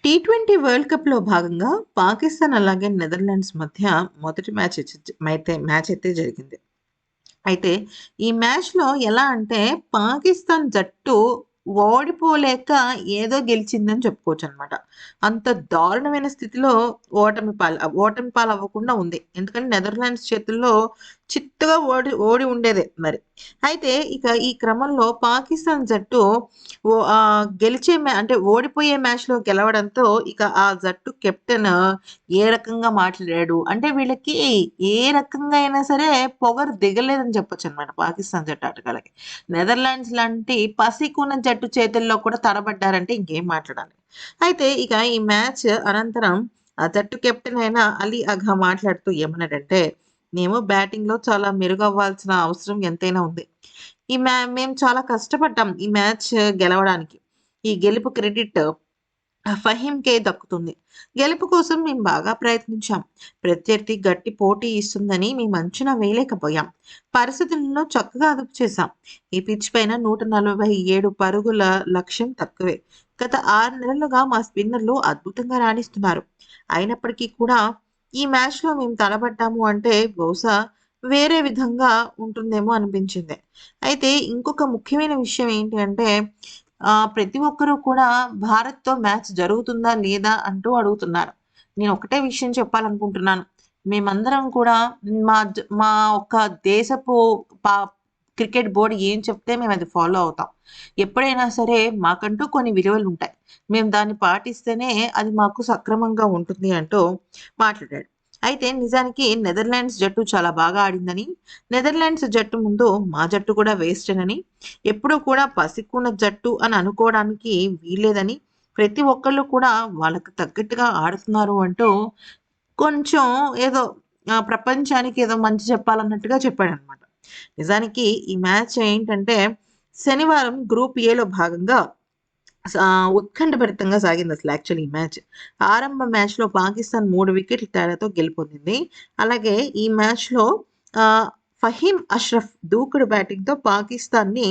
T20 world కప్‌లో భాగంగా పాకిస్తాన్ అలాగే నెదర్లాండ్స్ మధ్య మొదటి మ్యాచ్ అయితే జరిగింది. అయితే ఈ మ్యాచ్‌లో ఎలా అంటే పాకిస్తాన్ జట్టు ఓడిపోలేక ఏదో గెలిచిందని చెప్పుకోవచ్చనమాట. అంత దారుణమైన స్థితిలో ఓటమి పాలవ్వకుండా ఉంది. ఎందుకంటే నెదర్లాండ్స్ చేతుల్లో చిత్తుగా ఓడి ఓడి ఉండేదే మరి. అయితే ఇక ఈ క్రమంలో పాకిస్తాన్ జట్టు అంటే ఓడిపోయే మ్యాచ్‌లో గెలవడంతో ఇక ఆ జట్టు కెప్టెన్ ఏ రకంగా మాట్లాడాడు అంటే వీళ్ళకి ఏ రకంగా అయినా సరే పొగరు దిగలేదని చెప్పొచ్చనమాట పాకిస్తాన్ జట్టు ఆటగాళ్ళకి. నెదర్లాండ్స్ లాంటి పసికూన జట్టు చేతుల్లో కూడా తడబడ్డారంటే ఇంకేం మాట్లాడాలి. అయితే ఇక ఈ మ్యాచ్ అనంతరం ఆ జట్టు కెప్టెన్ అయిన అలీ అఘా మాట్లాడుతూ ఏమన్నాడంటే, "మేము బ్యాటింగ్‌లో చాలా మెరుగవ్వాల్సిన అవసరం ఎంతైనా ఉంది. మేము చాలా కష్టపడ్డాం ఈ మ్యాచ్ గెలవడానికి. ఈ గెలుపు క్రెడిట్ ఫహీమ్‌కే దక్కుతుంది. గెలుపు కోసం మేము బాగా ప్రయత్నించాం. ప్రత్యర్థి గట్టి పోటీ ఇస్తుందని మేము అంచనా వేయలేకపోయాం. పరిస్థితులను చక్కగా అదుపు చేశాం. ఈ పిచ్ పైన 147 పరుగుల లక్ష్యం తక్కువే. గత 6 నెలలుగా మా స్పిన్నర్లు అద్భుతంగా రాణిస్తున్నారు. అయినప్పటికీ కూడా ఈ మ్యాచ్‌లో మేము తడబడ్డాము అంటే బహుశా వేరే విధంగా ఉంటుందేమో అనిపించింది. అయితే ఇంకొక ముఖ్యమైన విషయం ఏంటి అంటే ప్రతి ఒక్కరు కూడా భారత్‌తో మ్యాచ్ జరుగుతుందా? లేదా? అంటూ అడుగుతున్నారు. నేను ఒకటే విషయం చెప్పాలనుకుంటున్నాను. మేమందరం కూడా మా ఒక్క దేశపు పా క్రికెట్ బోర్డ్ ఏం చెప్తే మేమది ఫాలో అవుతాం. ఎప్పుడైనా సరే మాకంటూ కొన్ని విలువలుంటాయి. మేము దాన్ని పాటిస్తేనే అది మాకు సక్రమంగా ఉంటుంది అంటూ మాట్లాడాడు. అయితే నిజానికి నెదర్లాండ్స్ జట్టు చాలా బాగా ఆడిందని, నెదర్లాండ్స్ జట్టు ముందు మా జట్టు కూడా వేస్టేనని, ఎప్పుడూ కూడా పసికూన జట్టు అని అనుకోవడానికి వీల్లేదని, ప్రతి ఒక్కళ్ళు కూడా వాళ్ళకి తగ్గట్టుగా ఆడుతున్నారు అంటూ కొంచెం ఏదో ప్రపంచానికి ఏదో మంచి చెప్పాలన్నట్టుగా చెప్పాడనమాట. నిజానికి ఈ మ్యాచ్ ఏంటంటే శనివారం గ్రూప్ ఏలో భాగంగా ఉత్కంఠభరితంగా సాగిందసలు యాక్చువల్లీ ఈ మ్యాచ్. ఆరంభ మ్యాచ్‌లో పాకిస్తాన్ 3 వికెట్ల తేడాతో గెలుపొందింది. అలాగే ఈ మ్యాచ్‌లో ఫహీమ్ అష్రఫ్ దూకుడు బ్యాటింగ్‌తో పాకిస్తాన్‌ని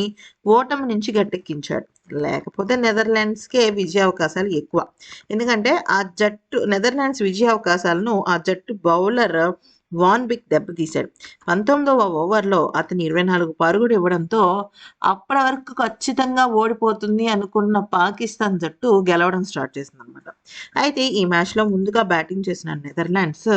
ఓటమి నుంచి గట్టెక్కించాడు. లేకపోతే నెదర్లాండ్స్‌కే విజయావకాశాలు ఎక్కువ. ఎందుకంటే నెదర్లాండ్స్ విజయావకాశాలను ఆ జట్టు బౌలర్ వాన్ బిక్ దెబ్బతీశాడు. 19వ ఓవర్‌లో అతను 24 పరుగులు ఇవ్వడంతో అప్పటి వరకు ఖచ్చితంగా ఓడిపోతుంది అనుకున్న పాకిస్తాన్ జట్టు గెలవడం స్టార్ట్ చేసిందనమాట. అయితే ఈ మ్యాచ్‌లో ముందుగా బ్యాటింగ్ చేసిన నెదర్లాండ్స్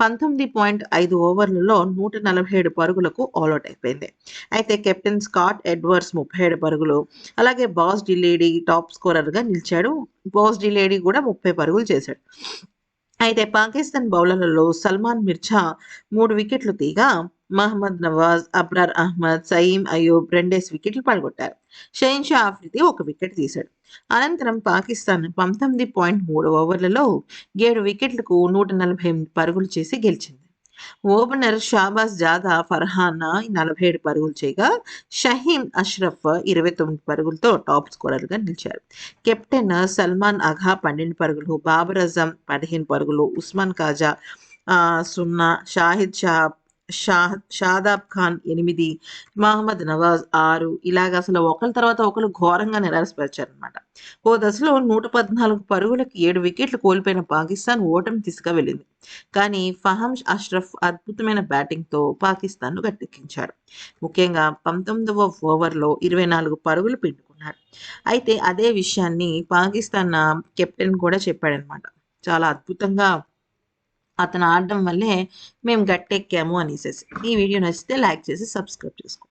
19.5 ఓవర్లలో 147 పరుగులకు ఆల్ ఔట్ అయిపోయింది. అయితే కెప్టెన్ స్కాట్ ఎడ్వర్డ్స్ 37 పరుగులు, అలాగే బాస్ డిలేడీ టాప్ స్కోరర్‌గా నిలిచాడు. బాస్ డిలేడీ కూడా 30 పరుగులు చేశాడు. అయితే పాకిస్తాన్ బౌలర్లలో సల్మాన్ మిర్జా 3 వికెట్లు తీయగా, మహమ్మద్ నవాజ్, అబ్రార్ అహ్మద్, సయీం అయూబ్ 2 వికెట్లు పడగొట్టారు. షహీన్ ఆఫ్రిది 1 వికెట్ తీశాడు. అనంతరం పాకిస్తాన్ 19.3 ఓవర్లలో 7 వికెట్లకు 148 పరుగులు చేసి గెలిచింది. ఓపెనర్ షాబాజ్ జాదా ఫర్హాన్ 47 పరుగులు చేయగా, షహీన్ అష్రఫ్ 29 పరుగులతో టాప్ స్కోరర్‌గా నిలిచారు. కెప్టెన్ సల్మాన్ అఘా 12 పరుగులు, బాబర్ అజమ్ 15 పరుగులు, ఉస్మాన్ ఖాజా 0, షాదాబ్ ఖాన్ 8, మహమ్మద్ నవాజ్ 6 ఇలాగ అసలు ఒకళ్ళ తర్వాత ఒకళ్ళు ఘోరంగా నిరాశపరిచారనమాట. ఓ దశలో 114 పరుగులకు 7 వికెట్లు కోల్పోయిన పాకిస్తాన్ ఓటమి తీసుకువెళ్ళింది. కానీ ఫహమ్ అష్రఫ్ అద్భుతమైన బ్యాటింగ్‌తో పాకిస్తాన్‌ను గట్టెక్కించాడు. ముఖ్యంగా 19వ ఓవర్‌లో 24 పరుగులు పిండుకున్నాడు. అయితే అదే విషయాన్ని పాకిస్తాన్ కెప్టెన్ కూడా చెప్పాడనమాట. చాలా అద్భుతంగా అతను ఆడడం వల్లే మేము గట్టెక్కాము అనేసేసి. ఈ వీడియో నచ్చితే లైక్ చేసి సబ్స్క్రైబ్ చేసుకోండి.